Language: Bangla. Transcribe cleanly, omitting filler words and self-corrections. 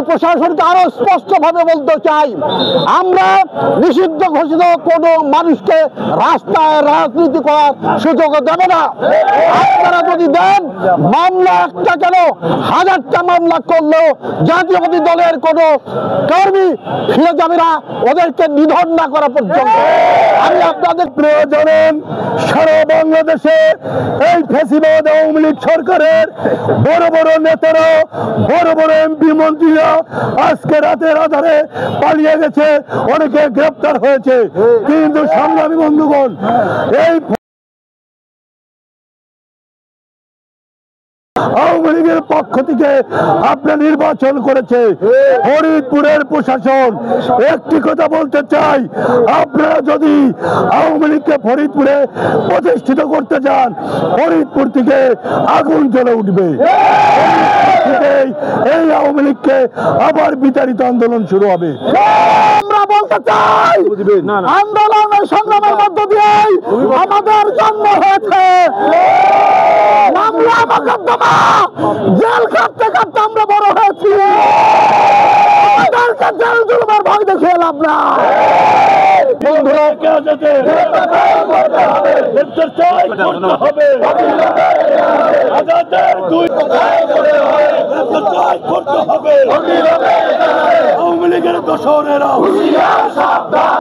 প্রশাসনকে আরো স্পষ্ট ভাবে বলতে চাই, আমরা নিষিদ্ধ ঘোষিত কোন মানুষকে রাস্তায় রাজনীতি করার সুযোগ দেবে না। আপনারা যদি দেন, মামলা একটা কেন হাজারটা মামলা করলেও জাতীয়বাদী দলের কোন কর্মী ফিরে যাবে না, ওদেরকে নিধন না করা পর্যন্ত। আমি আপনাদের প্রয়োজনেন সারা বাংলাদেশে এই ফ্যাসিবাদ আওয়ামী লীগ সরকারের বড় বড় নেতারা, বড় বড় এমপি মন্ত্রীরা আজকে রাতের আধারে পালিয়ে গেছে, অনেকে গ্রেপ্তার হয়েছে। কিন্তু সংগ্রামী বন্ধুগণ, এই আওয়ামী লীগের পক্ষ থেকে আপনার নির্বাচন করেছে ফরিদপুরের প্রশাসন। একটি কথা বলতে চাই, আপনারা যদি আওয়ামী লীগকে ফরিদপুরে প্রতিষ্ঠিত করতে চান, ফরিদপুর থেকে আগুন জ্বলে উঠবে। এই আওয়ামী লীগকে আবার বিতাড়িত আন্দোলন শুরু হবে। আমরা বলতে চাই, আন্দোলনের সংগ্রামের মধ্য দিয়ে আমাদের জন্ম হয়েছে। মামলা মোকদ্দমা জেল কাটতে কাটতে আমরা বড় হয়েছি। আমাদেরকে জেল জুলুমের ভয় দেখিয়ে লাভ না। বন্ধুরা আওয়ামী লীগের দোষরেরা